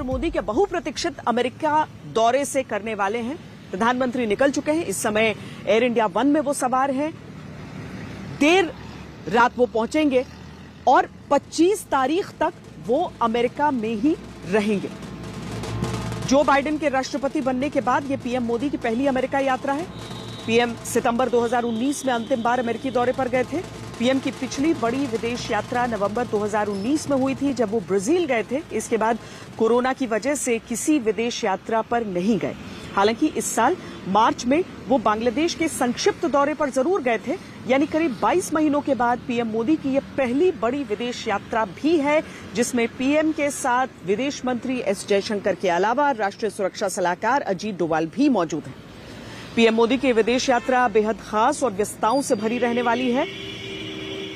मोदी के बहुप्रतीक्षित अमेरिका दौरे से करने वाले हैं। प्रधानमंत्री निकल चुके हैं। इस समय एयर इंडिया 1 में वो सवार हैं। देर रात वो पहुंचेंगे और 25 तारीख तक वो अमेरिका में ही रहेंगे। जो बाइडेन के राष्ट्रपति बनने के बाद ये पीएम मोदी की पहली अमेरिका यात्रा है। पीएम सितंबर 2019 में अंतिम बार अमेरिकी दौरे पर गए थे। पीएम की पिछली बड़ी विदेश यात्रा नवंबर 2019 में हुई थी, जब वो ब्राजील गए थे। इसके बाद कोरोना की वजह से किसी विदेश यात्रा पर नहीं गए। हालांकि इस साल मार्च में वो बांग्लादेश के संक्षिप्त दौरे पर जरूर गए थे। यानी करीब 22 महीनों के बाद पीएम मोदी की ये पहली बड़ी विदेश यात्रा भी है, जिसमें पीएम के साथ विदेश मंत्री एस जयशंकर के अलावा राष्ट्रीय सुरक्षा सलाहकार अजीत डोवाल भी मौजूद हैं। पीएम मोदी की विदेश यात्रा बेहद खास और व्यस्तताओं से भरी रहने वाली है।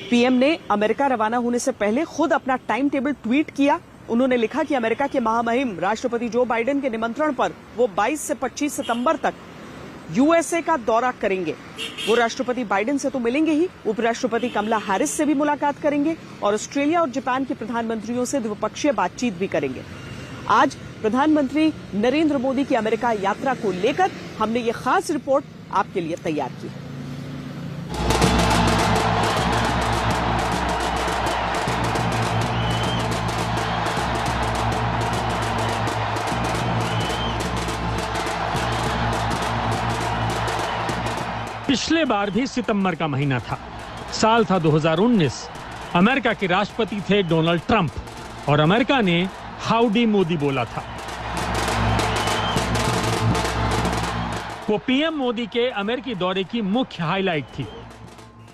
पीएम ने अमेरिका रवाना होने से पहले खुद अपना टाइम टेबल ट्वीट किया। उन्होंने लिखा कि अमेरिका के महामहिम राष्ट्रपति जो बाइडेन के निमंत्रण पर वो 22 से 25 सितंबर तक यूएसए का दौरा करेंगे। वो राष्ट्रपति बाइडेन से तो मिलेंगे ही, उपराष्ट्रपति कमला हैरिस से भी मुलाकात करेंगे और ऑस्ट्रेलिया और जापान के प्रधानमंत्रियों से द्विपक्षीय बातचीत भी करेंगे। आज प्रधानमंत्री नरेंद्र मोदी की अमेरिका यात्रा को लेकर हमने ये खास रिपोर्ट आपके लिए तैयार की है। पिछले बार भी सितंबर का महीना था। साल था 2019। अमेरिका के राष्ट्रपति थे डोनाल्ड ट्रंप और अमेरिका ने हाउडी मोदी बोला था। वो पीएम मोदी के अमेरिकी दौरे की मुख्य हाईलाइट थी।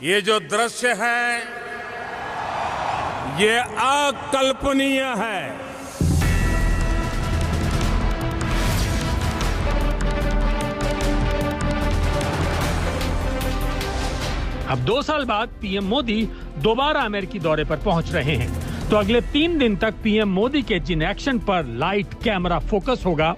ये जो दृश्य है ये अकल्पनीय है। अब 2 साल बाद पीएम मोदी दोबारा अमेरिकी दौरे पर पहुंच रहे हैं, तो अगले 3 दिन तक पीएम मोदी के जिन एक्शन पर लाइट कैमरा फोकस होगा,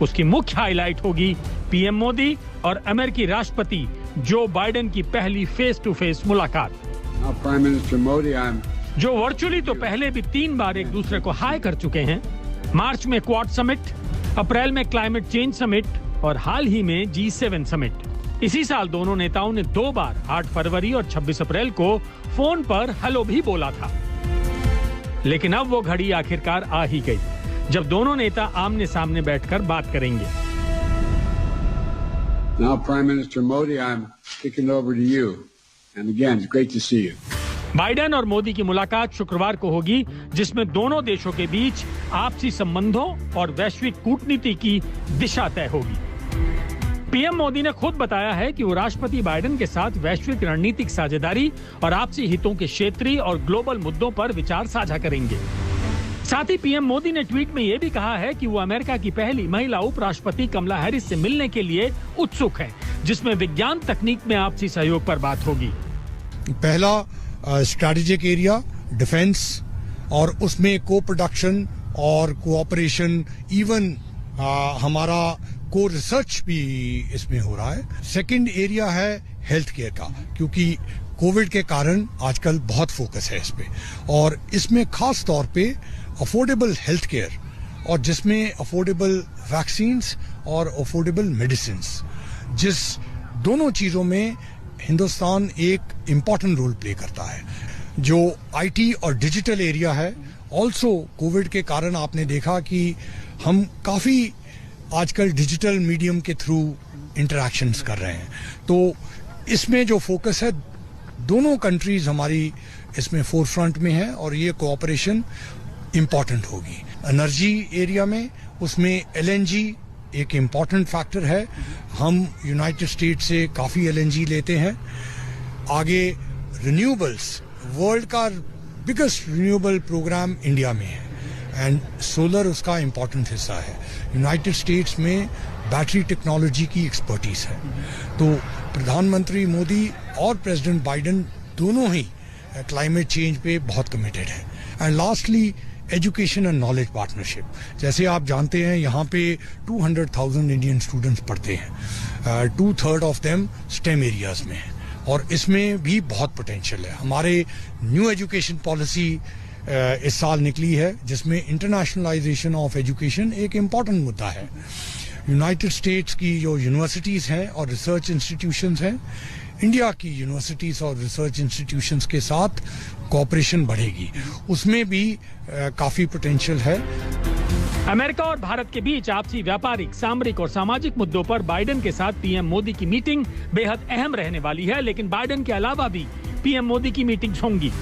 उसकी मुख्य हाईलाइट होगी पीएम मोदी और अमेरिकी राष्ट्रपति जो बाइडेन की पहली फेस टू फेस मुलाकात। जो वर्चुअली तो पहले भी 3 बार एक दूसरे को हाय कर चुके हैं। मार्च में क्वाड समिट, अप्रैल में क्लाइमेट चेंज समिट और हाल ही में G7 समिट। इसी साल दोनों नेताओं ने 2 बार 8 फरवरी और 26 अप्रैल को फोन पर हेलो भी बोला था। लेकिन अब वो घड़ी आखिरकार आ ही गई, जब दोनों नेता आमने सामने बैठकर बात करेंगे। Now, Prime Minister Modi, I'm kicking over to you. And again, it's great to see you. Biden और मोदी की मुलाकात शुक्रवार को होगी, जिसमें दोनों देशों के बीच आपसी संबंधों और वैश्विक कूटनीति की दिशा तय होगी। पीएम मोदी ने खुद बताया है कि वो राष्ट्रपति बाइडेन के साथ वैश्विक रणनीतिक साझेदारी और आपसी हितों के क्षेत्रीय और ग्लोबल मुद्दों पर विचार साझा करेंगे। साथ ही पीएम मोदी ने ट्वीट में ये भी कहा है कि वो अमेरिका की पहली महिला उपराष्ट्रपति कमला हैरिस से मिलने के लिए उत्सुक हैं, जिसमें विज्ञान तकनीक में आपसी सहयोग पर बात होगी। पहला स्ट्रैटेजिक एरिया डिफेंस और उसमें को प्रोडक्शन और कोऑपरेशन, इवन हमारा को रिसर्च भी इसमें हो रहा है। सेकंड एरिया है हेल्थ केयर का, क्योंकि कोविड के कारण आजकल बहुत फोकस है इस पे, और इसमें खास तौर पे अफोर्डेबल हेल्थ केयर और जिसमें अफोर्डेबल वैक्सीन्स और अफोर्डेबल मेडिसिन्स, जिस दोनों चीजों में हिंदुस्तान एक इम्पॉर्टेंट रोल प्ले करता है। जो आईटी और डिजिटल एरिया है, ऑल्सो कोविड के कारण आपने देखा कि हम काफी आजकल डिजिटल मीडियम के थ्रू इंटरैक्शंस कर रहे हैं। तो इसमें जो फोकस है, दोनों कंट्रीज हमारी इसमें फोरफ्रंट में है और ये कोऑपरेशन इम्पॉर्टेंट होगी। एनर्जी एरिया में उसमें एलएनजी एक इम्पॉर्टेंट फैक्टर है। हम यूनाइटेड स्टेट से काफ़ी एलएनजी लेते हैं। आगे रिन्यूएबल्स, वर्ल्ड का बिगेस्ट रिन्यूएबल प्रोग्राम इंडिया में है एंड सोलर उसका इम्पॉर्टेंट हिस्सा है। यूनाइटेड स्टेट्स में बैटरी टेक्नोलॉजी की एक्सपर्टीज है। तो प्रधानमंत्री मोदी और प्रेसिडेंट बाइडेन दोनों ही क्लाइमेट चेंज पे बहुत कमिटेड है। And lastly education and knowledge partnership. जैसे आप जानते हैं यहाँ पे 200,000 इंडियन स्टूडेंट्स पढ़ते हैं, 2/3 ऑफ देम स्टेम एरियाज में है और इसमें भी बहुत पोटेंशियल है। हमारे न्यू एजुकेशन पॉलिसी इस साल निकली है, जिसमें इंटरनेशनलाइजेशन ऑफ एजुकेशन एक इम्पॉर्टेंट मुद्दा है। यूनाइटेड स्टेट्स की जो यूनिवर्सिटीज़ हैं और रिसर्च इंस्टीट्यूशंस हैं, इंडिया की यूनिवर्सिटीज़ और रिसर्च इंस्टीट्यूशंस के साथ कोऑपरेशन बढ़ेगी, उसमें भी काफ़ी पोटेंशियल है। अमेरिका और भारत के बीच आपसी व्यापारिक, सामरिक और सामाजिक मुद्दों पर बाइडेन के साथ पीएम मोदी की मीटिंग बेहद अहम रहने वाली है, लेकिन बाइडेन के अलावा भी पीएम मोदी की मीटिंग्स होंगी।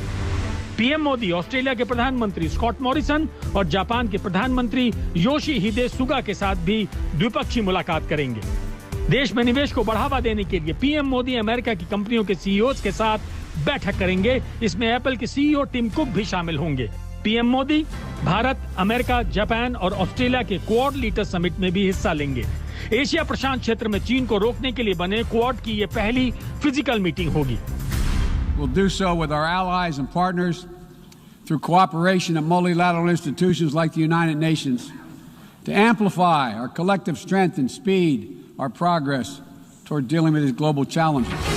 पीएम मोदी ऑस्ट्रेलिया के प्रधानमंत्री स्कॉट मॉरिसन और जापान के प्रधानमंत्री योशिहिदे सुगा के साथ भी द्विपक्षीय मुलाकात करेंगे। देश में निवेश को बढ़ावा देने के लिए पीएम मोदी अमेरिका की कंपनियों के सीईओज के साथ बैठक करेंगे। इसमें एप्पल के सीईओ टिम कुक भी शामिल होंगे। PM Modi Bharat, America, Japan और ऑस्ट्रेलिया के क्वाड लीडर समिट में भी हिस्सा लेंगे। एशिया प्रशांत क्षेत्र में चीन को रोकने के लिए बने क्वाड की ये पहली फिजिकल मीटिंग होगी। We'll do so with our allies and partners through cooperation at multilateral institutions like the United Nations to amplify our collective strength and speed our progress toward dealing with these global challenges.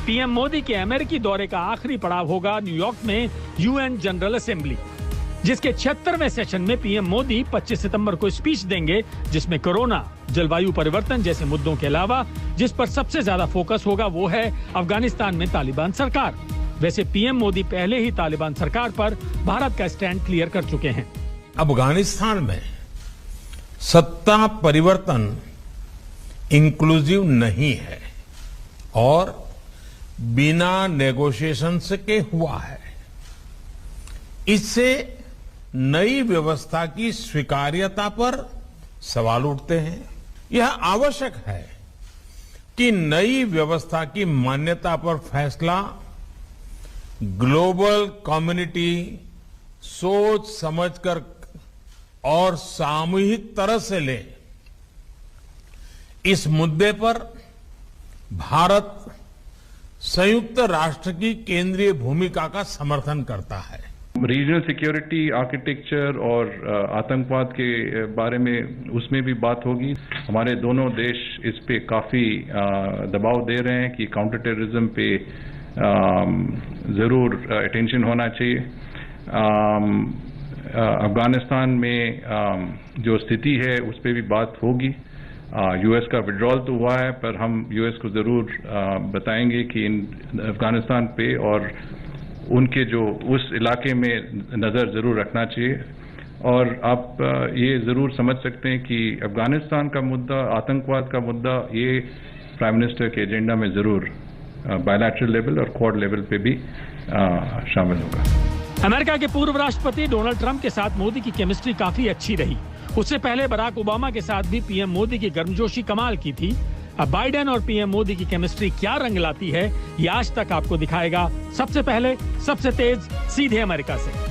PM Modi के अमेरिकी दौरे का आखिरी पड़ाव होगा New York में UN general assembly, जिसके 76वें session में पीएम मोदी 25 सितंबर को स्पीच देंगे, जिसमें कोरोना, जलवायु परिवर्तन जैसे मुद्दों के अलावा जिस पर सबसे ज्यादा फोकस होगा वो है अफगानिस्तान में तालिबान सरकार। वैसे पीएम मोदी पहले ही तालिबान सरकार पर भारत का स्टैंड क्लियर कर चुके हैं। अफगानिस्तान में सत्ता परिवर्तन इंक्लूसिव नहीं है और बिना नेगोशिएशन के हुआ है। इससे नई व्यवस्था की स्वीकार्यता पर सवाल उठते हैं। यह आवश्यक है कि नई व्यवस्था की मान्यता पर फैसला ग्लोबल कम्युनिटी सोच समझकर और सामूहिक तरह से ले। इस मुद्दे पर भारत संयुक्त राष्ट्र की केंद्रीय भूमिका का समर्थन करता है। रीजनल सिक्योरिटी आर्किटेक्चर और आतंकवाद के बारे में उसमें भी बात होगी। हमारे दोनों देश इस पे काफ़ी दबाव दे रहे हैं कि काउंटर टेररिज्म पे ज़रूर अटेंशन होना चाहिए। अफगानिस्तान में जो स्थिति है उस पर भी बात होगी। यूएस का विड्रॉल तो हुआ है, पर हम यूएस को ज़रूर बताएंगे कि इन अफगानिस्तान पे और उनके जो उस इलाके में नज़र ज़रूर रखना चाहिए। और आप ये ज़रूर समझ सकते हैं कि अफगानिस्तान का मुद्दा, आतंकवाद का मुद्दा, ये प्राइम मिनिस्टर के एजेंडा में ज़रूर बायलैटरल लेवल और क्वाड लेवल पे भी शामिल होगा। अमेरिका के पूर्व राष्ट्रपति डोनाल्ड ट्रंप के साथ मोदी की केमिस्ट्री काफी अच्छी रही। उससे पहले बराक ओबामा के साथ भी पीएम मोदी की गर्मजोशी कमाल की थी। अब बाइडेन और पीएम मोदी की केमिस्ट्री क्या रंग लाती है, ये आज तक आपको दिखाएगा सबसे पहले, सबसे तेज, सीधे अमेरिका से।